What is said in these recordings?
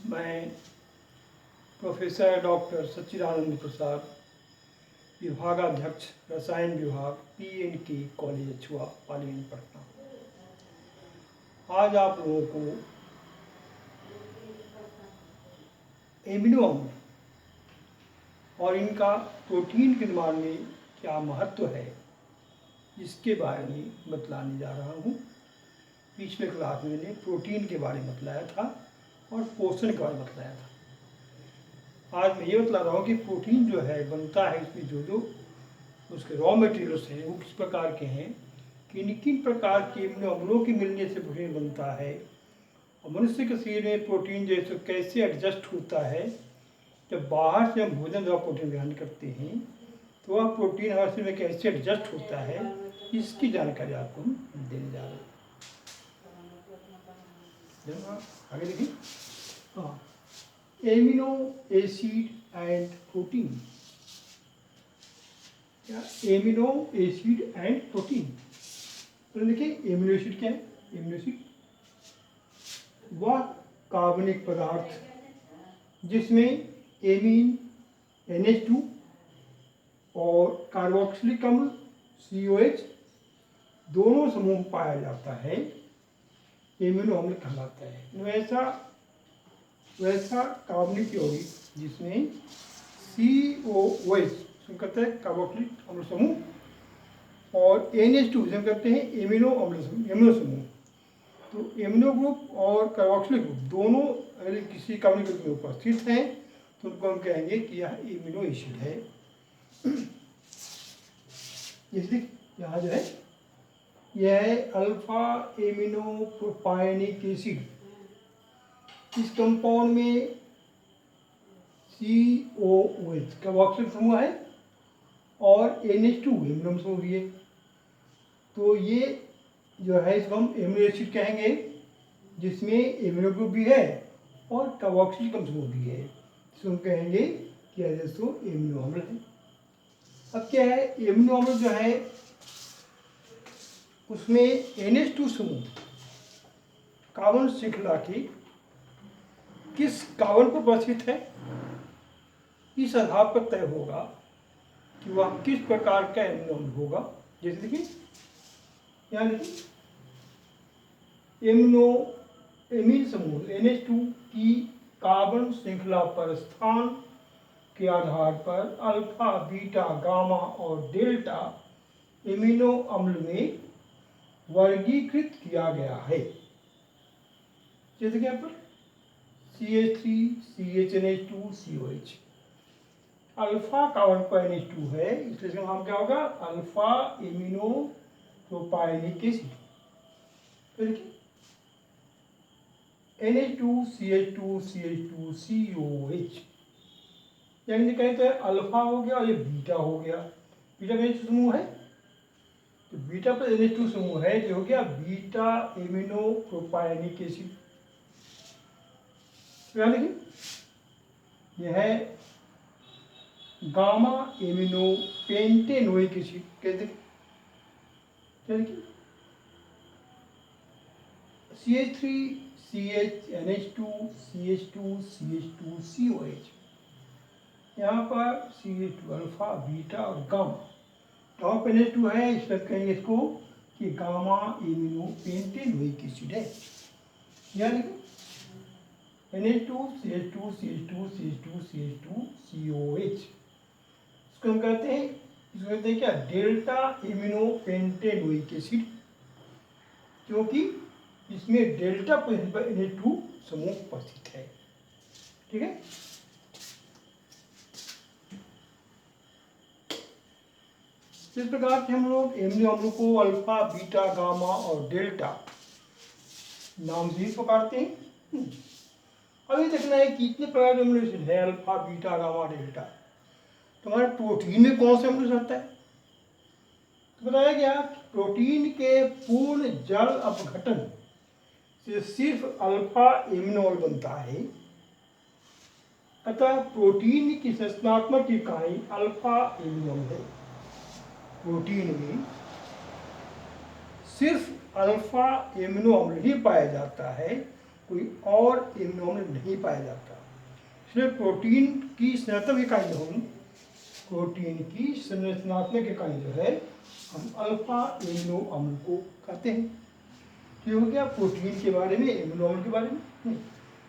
मैं professor doctor सच्चिदानंद प्रसाद, विभागाध्यक्ष रसायन विभाग PNK कॉलेज अछुआ पालीगंज पटना। आज आप लोगों को एमिनो अम्ल और इनका प्रोटीन के निर्माण में क्या महत्व है, इसके बारे में बतलाने जा रहा हूँ। पिछले क्लास में मैंने प्रोटीन के बारे में बतलाया था और पोषण के बारे में बतलाया था। आज मैं ये बतला रहा हूँ कि प्रोटीन जो है बनता है, इसमें जो जो उसके रॉ मटेरियल्स हैं वो किस प्रकार के हैं, किन किन प्रकार के एमिनो अम्लों के मिलने से प्रोटीन बनता है, और मनुष्य के शरीर में प्रोटीन जैसे कैसे एडजस्ट होता है। जब बाहर से हम भोजन द्वारा प्रोटीन ग्रहण करते हैं तो वह प्रोटीन हमारे शरीर में कैसे एडजस्ट होता है, इसकी जानकारी आपको हम देने जा रहे हैं। आगे देखिए, हाँ, एमिनो एसिड एंड प्रोटीन। क्या एमिनो एसिड एंड प्रोटीन? तो देखिए, एमिनो एसिड क्या है? एमिनो एसिड वह कार्बनिक पदार्थ जिसमें एमीन NH2 और कार्बोक्सिलिक अम्ल COH दोनों समूह पाया जाता है, एमिनो अम्ल कहलाता है। वैसा कार्बनिक यौगिक जिसमें COOH कहते हैं कार्बोक्सिलिक अम्ल समूह, और NH2 जिसे कहते हैं एमिनो अम्ल समूह, एमिनो समूह। तो एमिनो ग्रुप और कार्बोक्सिलिक ग्रुप दोनों अगर किसी कार्बनिक ग्रुप में उपस्थित हैं तो उनको हम कहेंगे कि यह एमिनो एसिड है। जैसे यहाँ जो है यह है अल्फा एमिनो प्रोपायनिक एसिड। इस कंपाउंड में COOH कार्बोक्सिलिक समूह है और NH2 एमिनो समूह भी है। तो ये जो है इसको हम एमिनो एसिड कहेंगे, जिसमें एमिनो ग्रुप भी है और कार्बोक्सिलिक समूह भी है। इसको हम कहेंगे कि दोस्तों एमिनो अम्ल है। अब क्या है, एमिनो अम्ल जो है उसमें NH2 समूह कार्बन श्रृंखला की किस कार्बन पर उपस्थित है, इस आधार पर तय होगा कि वह किस प्रकार का एमिनो अम्ल होगा। जैसे देखिए यहाँ देखिए, एमीन समूह NH2 की कार्बन श्रृंखला पर स्थान के आधार पर अल्फा, बीटा, गामा और डेल्टा एमिनो अम्ल में वर्गीकृत किया गया है। जैसे कि यहाँ पर CH3 CHNH2 COH, alpha carbon पर NH2 है, इसलिए इसका नाम क्या होगा? Alpha amino propionic acid. NH2 CH2 CH2 COH, यानी कहें तो अल्फा हो गया और ये बीटा हो गया। बीटा का NH2 समूह है तो बीटा पर NH2 समूह है, जो हो गया बीटा एमिनो प्रोपायनिक एसिड। देखिए यह है गामा एमिनो पेंटेनोइक एसिड। कैसे देखिए CH3 CHNH2 CH2 CH2 COH, यहाँ पर CH2 अल्फा, बीटा और गामा। टॉप NH2 है, इसलिए कहेंगे इसको कि गामा एमिनो पेंटेनोइक एसिड है। यानी NH2 CH2 CH2 CH2 CH2 COH, इसको हम कहते हैं क्या? डेल्टा एमिनो पेंटेनोइक एसिड, क्योंकि इसमें डेल्टा पोजीशन पर NH2 समूह उपस्थित है। ठीक है, इस प्रकार से हम लोग एमिनो अम्लों को अल्फा, बीटा, गामा और डेल्टा नाम से ही पुकारते हैं। अभी देखना है कि कितने प्रकार के अमीनो एसिड है, अल्फा, बीटा, गामा, डेल्टा। तो हमारे प्रोटीन में कौन सा अमीनो एसिड आता है? तो बताया गया प्रोटीन के पूर्ण जल अपघटन से सिर्फ अल्फा एमिनो अम्ल बनता है, अतः प्रोटीन की संरचनात्मक इकाई अल्फा एमिनो अम्ल है। प्रोटीन में सिर्फ अल्फा एमिनो अम्ल ही पाया जाता है, कोई और एमिनो अम्ल नहीं पाया जाता। इसलिए प्रोटीन की संरचनात्मक इकाई जो हम प्रोटीन की संरचनात्मक इकाई जो है हम अल्फा एमिनो अम्ल को कहते हैं। तो ये हो गया प्रोटीन के बारे में, एमिनो अम्ल के बारे में।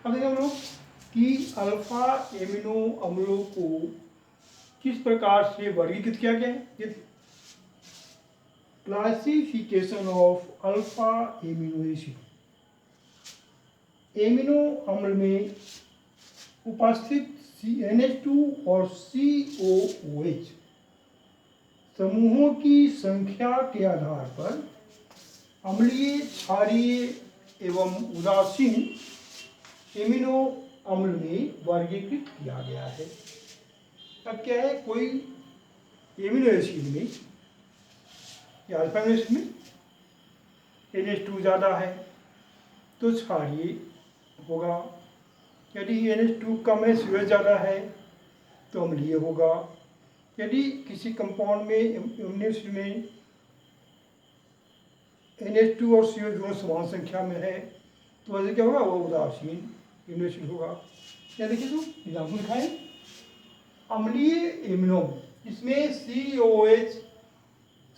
अब देखें हम लोग कि अल्फा एमिनो अम्लों को किस प्रकार से वर्गीकृत किया गया है। Classification of alpha amino acid. Amino अम्ल में उपस्थित NH2 और COOH समूहों की संख्या के आधार पर अम्लीय, क्षारीय एवं उदासीन एमिनो अम्ल में वर्गीकृत किया गया है। अब क्या है, कोई एमिनो एसिड में या अल्फा एमिनो एसिड में NH2 ज़्यादा है तो क्षारीय होगा, यदि NH2 कम है, COH ज़्यादा है तो अम्लीय होगा। यदि किसी कंपाउंड में एमिनो एसिड में NH2 और COH दोनों समान संख्या में है तो वैसे क्या होगा, वो उदासीन एमिनो एसिड होगा। क्या देखिए तो एग्जाम्पल दिखाएं। अम्लीय एमिनो इसमें COH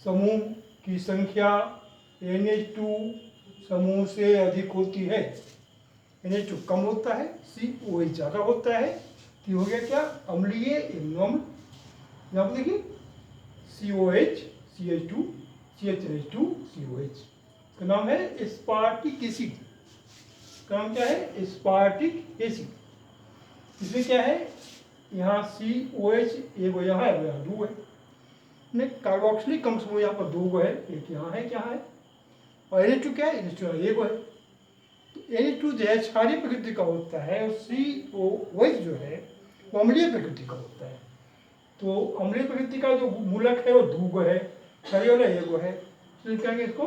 समूह की संख्या NH2 समूह से अधिक होती है। NH2 कम होता है, COH ज़्यादा होता है, तो हो गया क्या, अम्लीय एमिनो अम्ल। यहाँ पर देखिए COH, CH2, CHNH2, COH का नाम है एस्पार्टिक एसिड। का नाम क्या है, एस्पार्टिक एसिड। इसमें क्या है, यहाँ COH एक वो यहाँ है, वो यहाँ दो है, नहीं कार्बोक्सिलिक कम समूह यहाँ पर दो गो है, एक यहाँ है, क्या है, और NH2 क्या है, NH2 एक गो है। तो NH2 जो है क्षारीय प्रकृति का होता है और COOH जो है वो अम्लीय प्रकृति का होता है। तो अम्लीय प्रकृति का जो मूलक है वो दूगो है, क्षारीय वाला एक गो है। तो कहेंगे इसको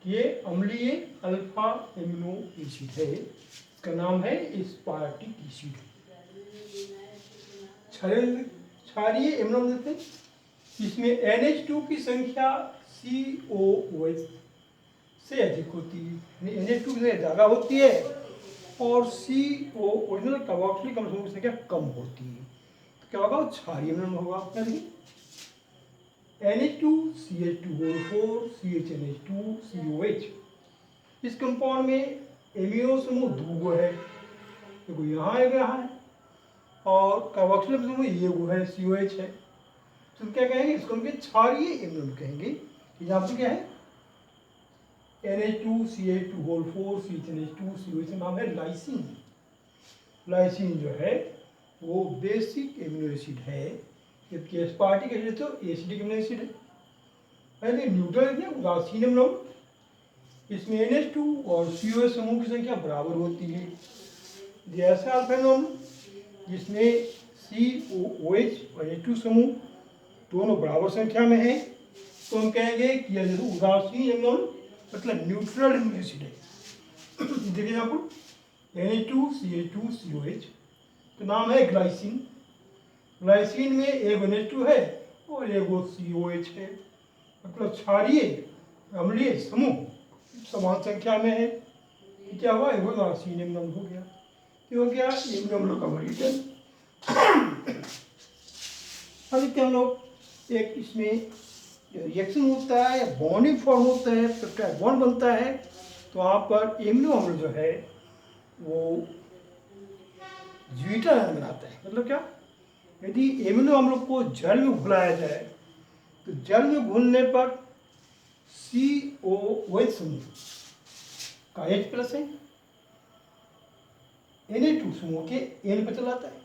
कि ये अम्लीय अल्फा एमिनो एसिड है, इसका नाम है एस्पार्टिक एसिड। क्षारीय एमिनो अम्ल इसमें NH2 की संख्या COOH से अधिक होती है, NH2 से ज़्यादा होती है और COOH कार्बोक्सिलिक कम समूह की संख्या कम होती है। तो क्या होगा, क्षारीय एमिनो अम्ल होगा। क्या देखिए NH2 CH2O4 CHNH2 COH। इस कंपाउंड में एमिनो समूह दो है, एक यहाँ है और कार्बोक्सिलिक समूह ये वो है, COH है। तो क्या कहेंगे, इसको हम क्षारीय एमिनो अम्ल कहेंगे। एग्जाम्पल क्या है, NH2 CH2O4 CHNH2 COH नाम है लाइसिन। लाइसिन जो है वो बेसिक एमिनो एसिड है, जबकि एस्पार्टिक एसिड तो एसिडिक एमिनो एसिड है। पहले न्यूट्रल है, उदासीन एमिनो अम्ल, इसमें NH2 और COH समूह की संख्या बराबर होती है। जैसा अल्फा एमिनो अम्ल जिसमें COOH और NH2 समूह दोनों बराबर संख्या में है, तो हम कहेंगे कि यह उदासीन एमिनो अम्ल मतलब न्यूट्रल एमिनो एसिड है। देखिए यहाँ पर NH2 CH2 COH तो नाम है ग्लाइसिन। ग्लाइसिन में एक NH2 है और एक COH है, मतलब क्षारीय अम्लीय समूह समान संख्या में है। क्या हुआ, एक उदासीन एमिनो अम्ल हो गया। ये हो गया एमिनो अम्लों का वर्गीकरण। अब क्या हम लोग एक इसमें रिएक्शन होता है या बॉन्डिंग फॉर्म होता है, पेप्टाइड बॉन्ड बनता है, तो वहाँ पर एमिनो अम्ल जो है वो ज्विटर आयन बनाता है। मतलब क्या, यदि एमिनो अम्ल को जल में घुलाया जाए तो जल में घुलने पर COOH समूह का H+ है, NH2 समूह के N पर चलाता है।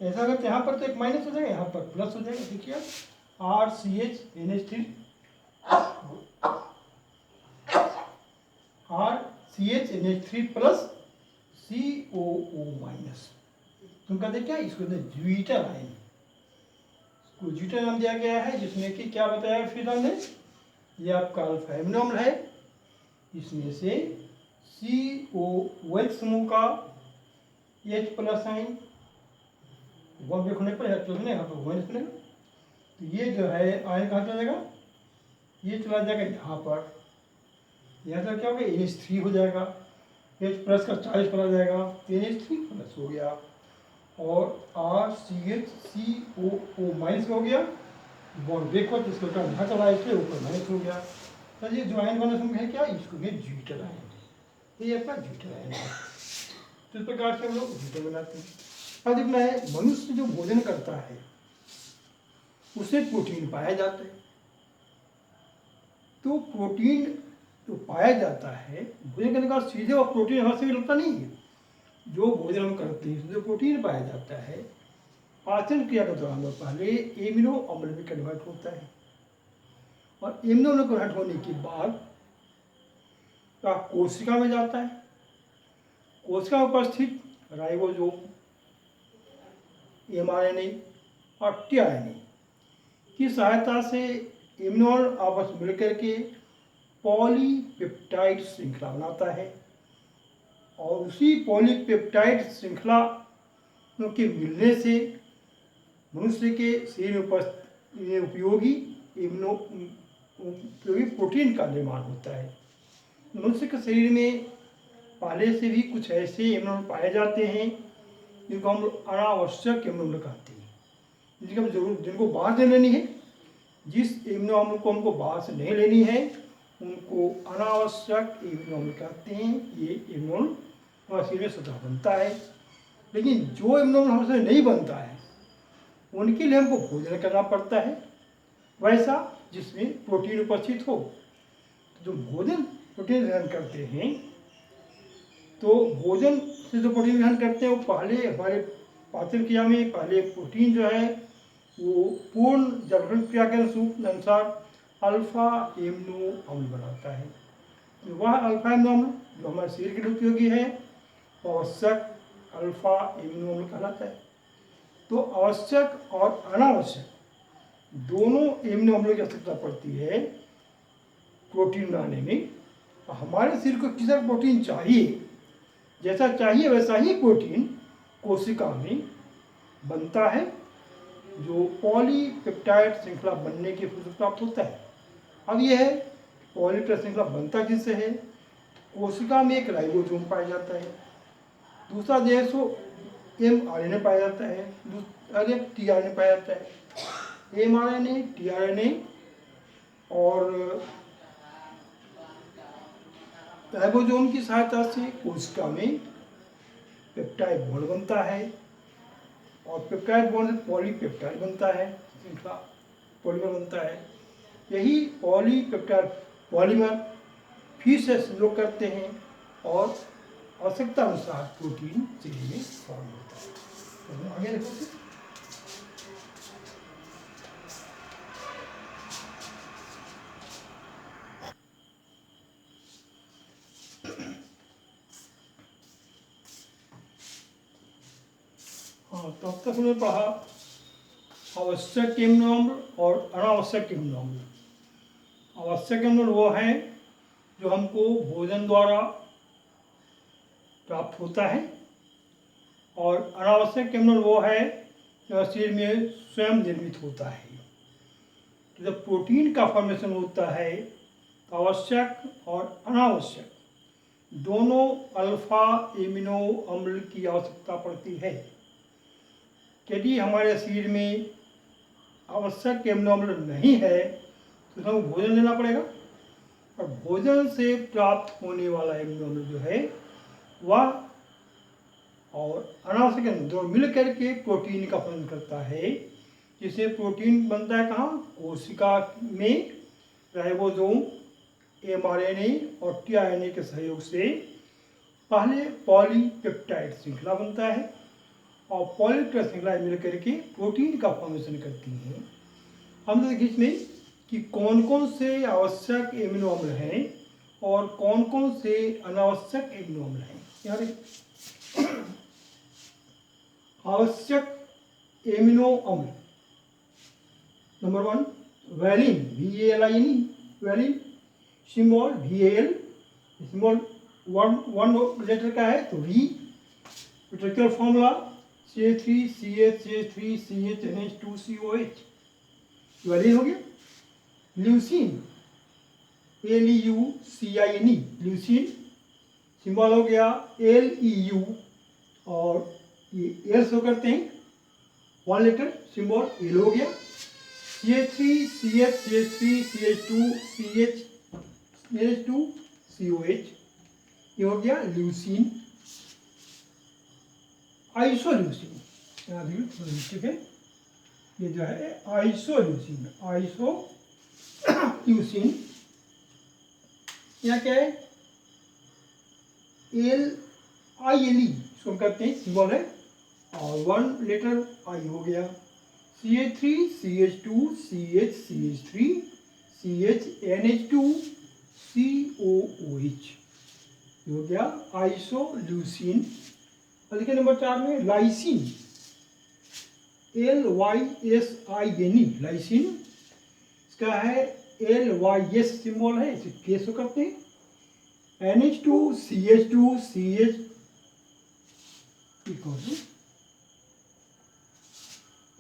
ऐसा अगर यहाँ पर तो एक माइनस हो जाएगा, यहाँ पर प्लस हो जाएगा। देखिए RCH NH3 प्लस COO-। तुम कहते क्या, इसको ज्विटर आयन, इसको ज्विटर नाम दिया गया है, जिसमें कि क्या बताया फिर हमने, ये आपका अल्फा एमिनो अम्ल है, इसमें से COOH समूह का H+ आयन वन लिखने पर यहाँ पर वन बनेगा। तो ये जो है आयन कहाँ चला जाएगा, ये चला जाएगा यहाँ पर, यहाँ से क्या होगा NH3 हो जाएगा। H प्लस का 40 पर आ जाएगा, NH3 प्लस हो गया, और RCH माइनस हो गया, बॉन्ड बैकवर्ड इसको यहाँ चला है इसलिए ऊपर माइनस हो गया। सर ये जो आयन बना है क्या, इसको भी ज्यूटर आयन है, ये अपना ज्यूटर आयन है। तो इस प्रकार से हम लोग ज्यूटर बनाते हैं। अब देखना है, मनुष्य जो भोजन करता है उससे प्रोटीन पाया जाता है। तो प्रोटीन जो पाया जाता है भोजन करने का सीधे और प्रोटीन हमारे से मिलता नहीं है। जो भोजन हम करते हैं उसमें जो प्रोटीन पाया जाता है, पाचन क्रिया के दौरान पहले एमिनो अम्ल में कन्वर्ट होता है, और एमिनो अम्ल कन्वर्ट होने के बाद कोशिका में जाता है। कोशिका में उपस्थित राइबोसोम, mRNA और tRNA की सहायता से एमिनो अम्ल आपस में मिलकर के पॉलीपेप्टाइड श्रृंखला बनाता है, और उसी पॉलीपेप्टाइड श्रृंखला के मिलने से मनुष्य के शरीर में उपयोगी प्रोटीन का निर्माण होता है। मनुष्य के शरीर में पहले से भी कुछ ऐसे एमिनो अम्ल पाए जाते हैं जिनको हम अनावश्यक एमिनो अम्ल कहते हैं, जिनकी हम जरूर जिनको बाहर से लेनी है। जिस एमिनो अम्ल को हमको बाहर से नहीं लेनी है उनको अनावश्यक एमिनो अम्ल कहते हैं। ये एमिनो अम्ल हमारे शरीर में स्वतः बनता है, लेकिन जो एमिनो अम्ल हमसे नहीं बनता है उनके लिए हमको भोजन करना पड़ता है, वैसा जिसमें प्रोटीन उपस्थित हो। तो जो भोजन प्रोटीन ग्रहण करते हैं, तो भोजन से जो प्रोटीन ग्रहण करते हैं वो पहले हमारे पाचन क्रिया में पहले प्रोटीन जो है वो पूर्ण जलगरण क्रिया के अनुसार अल्फा एमिनो अम्ल बनाता है। वह अल्फा एमिनो अम्ल जो हमारे शरीर के लिए उपयोगी है आवश्यक अल्फा एमिनो अम्ल कहलाता है। तो आवश्यक और अनावश्यक दोनों एमिनो अम्लों की आवश्यकता पड़ती है प्रोटीन बनाने में। हमारे शरीर को किस तरह प्रोटीन चाहिए, जैसा चाहिए वैसा ही प्रोटीन कोशिका में बनता है, जो पॉलीपेप्टाइड श्रृंखला बनने के फल प्राप्त होता है। अब यह है पॉलीपेप्टाइड श्रृंखला बनता जिससे है, कोशिका में एक राइबोसोम पाया जाता है, दूसरा देशो mRNA पाया जाता है, दूसरा tRNA पाया जाता है। mRNA, tRNA और राइबोसोम की सहायता से कोशिका में पेप्टाइड बॉन्ड बनता है, और पेप्टाइड बॉन्ड से पॉलीपेप्टाइड बनता है, श्रृंखला पॉलीमर बनता है। यही पॉलीपेप्टाइड पॉलीमर फिर से संयोग करते हैं और आवश्यकता अनुसार प्रोटीन शरीर में फॉर्म होता है। तो आगे देखो, हाँ तो अब तक हमने पढ़ा आवश्यक एमिनो अम्ल और अनावश्यक एमिनो अम्ल। आवश्यक एमिनो अम्ल वो है जो हमको भोजन द्वारा प्राप्त होता है, और अनावश्यक एमिनो अम्ल वो है जो शरीर में स्वयं निर्मित होता है। तो जब प्रोटीन का फॉर्मेशन होता है तो आवश्यक और अनावश्यक दोनों अल्फा एमिनो अम्ल की आवश्यकता पड़ती है। यदि हमारे शरीर में आवश्यक एमिनो अम्ल नहीं है तो हमें भोजन लेना पड़ेगा, और भोजन से प्राप्त होने वाला एमिनो अम्ल जो है वह और अनावश्यक एमिनो दोनों मिल करके प्रोटीन का फॉर्म करता है, जिससे प्रोटीन बनता है कहाँ, कोशिका में राइबोसोम, mRNA और tRNA के सहयोग से पहले पॉलीपेप्टाइड श्रृंखला बनता है, और पॉलीपेप्टाइड श्रृंखला मिलकर के प्रोटीन का फॉर्मेशन करती हैं। हम देखिए इसमें कि कौन कौन से आवश्यक एमिनो अम्ल हैं और कौन कौन से अनावश्यक एमिनो अम्ल हैं। यहाँ देखिए आवश्यक एमिनो अम्ल number 1 valine, VALIN, valine, symbol VAL, symbol one letter का है तो V, particular formula CH3CH2CHNH2COH, valine हो गया। ल्यूसीन, LEUCINE, ल्यूसीन, सिंबल हो गया LEU, और ये एल शो करते हैं, 1 लेटर सिंबल एल हो गया। CH3 CH CH3 CH2 CH CH2 COH, ये हो गया ल्यूसीन, आइसोल्यूसीन, यहाँ देखिए ठीक है, ये जो है आइसोल्यूसीन, आइसोल्यूसीन। यहाँ क्या है, LILE इसको हम कहते हैं, सिंबल है, और 1 लेटर आई हो गया। CH3 CH2 CH CH3 CH NH2 COOH, ये हो गया आइसोल्यूसीन। और देखिए नंबर 4 में लाइसिन, LYSINE, लाइसिन, इसका है LYS सिंबल है, इसे केस करते हैं। NH2 CH2 CH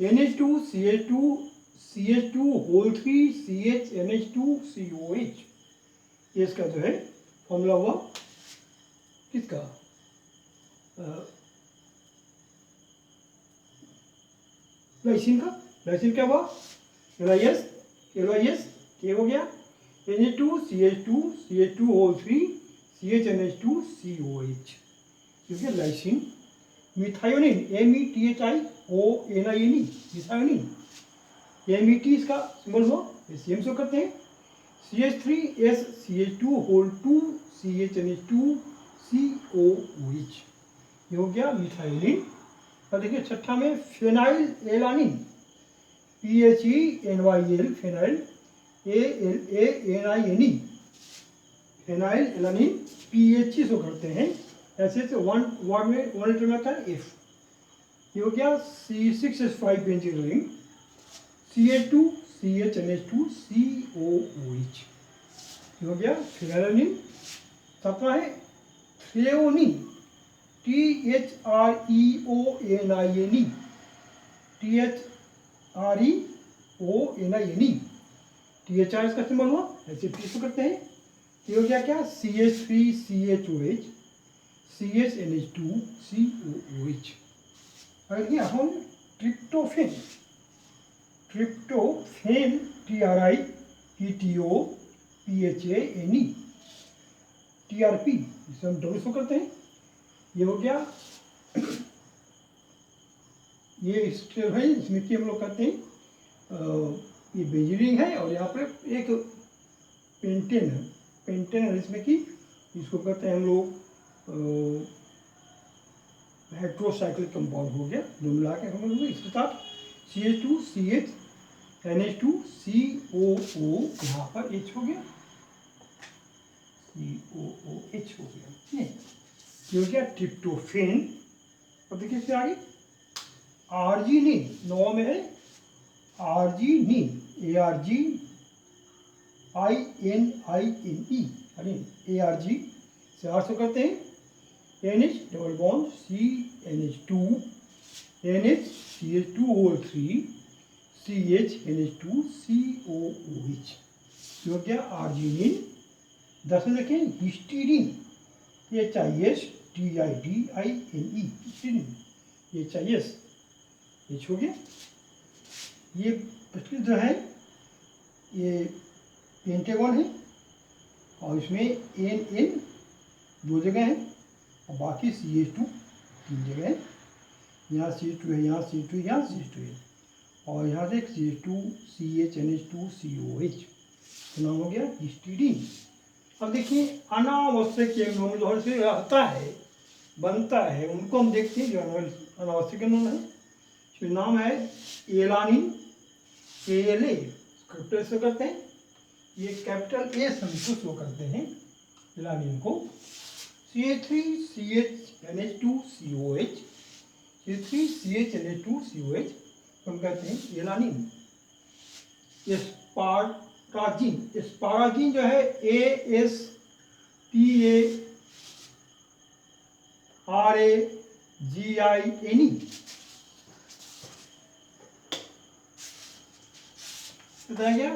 NH2 CH2 CH2 whole 3 CH NH2 COH, ये इसका जो है फॉर्मूला हुआ किसका, लाइसिन का। लाइसिन क्या हुआ, LYS के हो गया, NH2 CH2 CH2 whole 3 CH NH2 COH, क्योंकि lysine. Methionine METHIONINE, methionine, MET इसका सिंबल हुआ, सेम शो करते हैं। CH3S CH2 whole 2 CH NH2 COOH, ये हो गया मिथायोनिन। और देखिए छठा में phenyl alanine, PHENYL, phenyl, ALANINE, phenyl alanine, PHE show करते हैं, ऐसे से 1 वर्ड में 1 लेटर में आता है F, ये हो गया C6H5 benzene, CH2 CH NH2 COOH, ये हो गया फेनाइलानिन। सातवां है थ्रेओनिन, THREONINE, THREONINE, THR इसका सिंबल हुआ, ऐसे शो करते हैं, ये हो गया क्या, CH3 CHOH CH NH2 COOH। और ये हम ट्रिप्टोफेन, TRIPTOPHANE TRP, इसे हम डबल शो करते हैं, ये हो गया ये स्टेप है, इसमें कि हम लोग कहते हैं ये बेंजीन है, और यहाँ पर एक पेंटेन है, इसमें कि इसको कहते हैं हम लोग हेट्रोसाइक्लिक कंपाउंड हो गया, जो मिला के हम लोग इसके साथ CH2 CH NH2 COO, यहाँ पर H हो गया, COOH हो गया, ये हो गया ट्रिप्टोफेन। और देखिए इसके आगे आर्जिनिन, 9 में है आर्जिनिन, ARGININE, ARG से आर शो करते हैं, NH double bond CNH2 NH CH2 whole 3 CH NH2 COOH, जो हो गया आर्जिनिन। 10 में देखें histidine, HISTIDINE, histidine, HIS, H हो गया। ये प्रचलित जो है ये पेंटागन है, और इसमें NN 2 जगह है, और बाकी CH2 3 जगह है, यहाँ CH2 है, यहाँ CH2 है, यहाँ CH2 है, और यहाँ से CH2 CH NH2 COH, तो नाम हो गया हिस्टीडीन। अब देखिए अनावश्यक एनोन जो से रहता है, बनता है, उनको हम देखते हैं जो अनावश्यक एनोन है। इसमें नाम है एलानिन, ALA कैपिटल शो करते हैं, ये कैपिटल ए शो शो करते हैं एलानिन को। CH3 CH NH2 COH, CH3 CH NH2 COH हम कहते हैं एलानिन। एस्पारागिन, एस्पारागिन जो है ASPARAGINE, बताया गया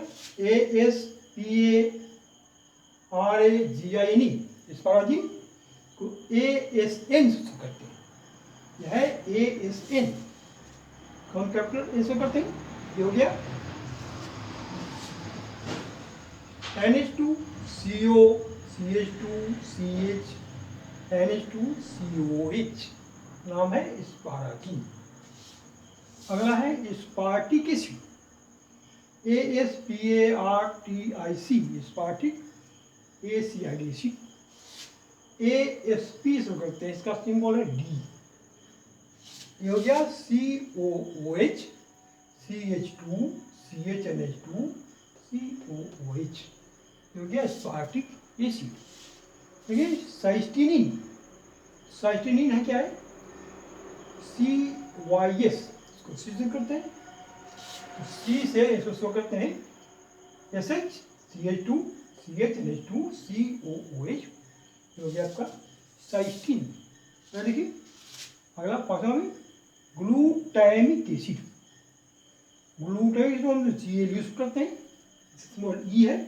ASPARAGINE, एस्पारागिन को ASN से करते हैं। यह है ASN, कौन कैपिटल ए से करते हैं, ये हो गया NH2CO CH2CH NH2COH, नाम है स्पाराकीन। अगला है स्पार्टिक acid, ASPARTIC, स्पार्टिक ACID acid. ASP से करते हैं, इसका सिंबल है D। ये हो गया COOH CH2 CHNH2 COOH, ये हो गया स्पार्टिक एसिड। देखिए साइस्टीनिन, साइस्टीनिन है क्या है, CYS, इसको C से करते हैं, तो C से इसको शो करते हैं SH CH2 CHNH2 COOH, ये हो गया आपका साइस्टीन। देखिए अगला पांचवा में ग्लूटामिक एसिड, ग्लूटामिक एसिड हम Cl यूज करते हैं, स्मॉल E है,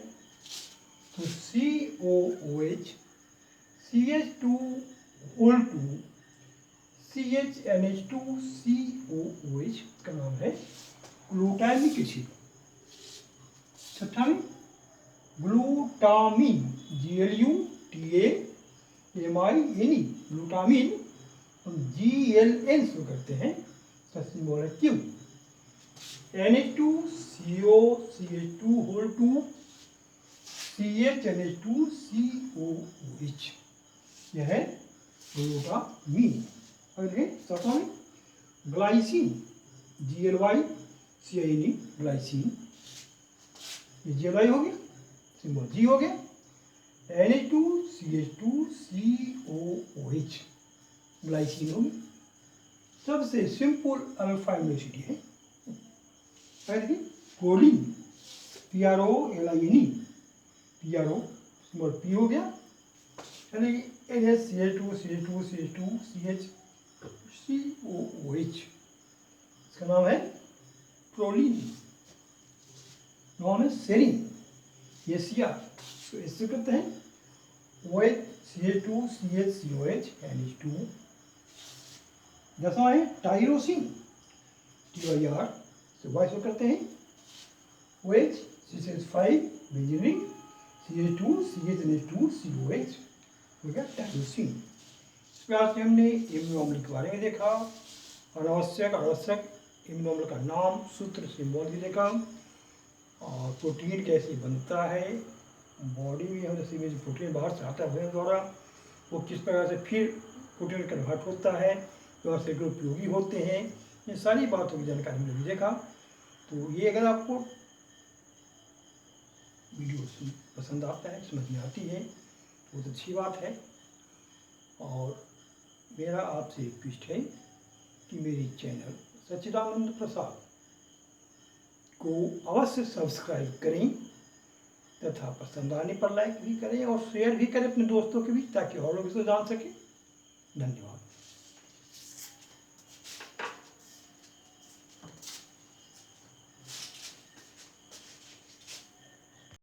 तो COOH CH2O2 CHNH2 COOH का नाम है ग्लूटामिक एसिड। छठा में ग्लूटामीन, GLUTAMINE, ग्लूटामीन हम GLN से करते हैं, इसका सिंबल है Q। NH2CO CH2O2 CHNH2 COOH, यह है ग्लूटामीन। अगले सातवां में ग्लाइसिन, GLYCINE, ग्लाइसिन, ये GLY हो गया, सिंबल G हो गया। NH2CH2COOH, ग्लाइसिन हो गया। सबसे सिंपल अल्फा एमिनो एसिड है। Proline, PROLINE, PRO symbol P हो गया, NH2CH2CH2CH, इसका नाम है प्रोलीन। नाम है सेरिन, ACR, तो इससे करते हैं OH CH2CHCOH NH2। दसवां है टाइरोसिन, TYR, तो वाइस करते हैं OH CH5 benzene CH2 CHNH2 COH, हो गया टाइरोसिन। इस प्रकार से हमने इम्यूनो अम्ल के बारे में देखा, अनावश्यक आवश्यक इम्यूनो अम्ल का नाम, सूत्र, सिंबल भी देखा, और प्रोटीन कैसे बनता है बॉडी में, हम जैसे में प्रोटीन बाहर से आता है भोजन द्वारा, वो किस प्रकार से फिर प्रोटीन कन्वर्ट होता है, व्यवस्था के उपयोगी होते हैं, ये सारी बातों की जानकारी हमने भी देखा। तो ये अगर आपको वीडियो पसंद आता है, समझ में आती है, तो बहुत अच्छी बात है। और मेरा आपसे रिक्वेस्ट है कि मेरी चैनल सच्चिदानंद प्रसाद को अवश्य सब्सक्राइब करें तथा पसंद आने पर लाइक भी करें और शेयर भी करें अपने दोस्तों के बीच, ताकि और लोग इसे जान सकें। धन्यवाद।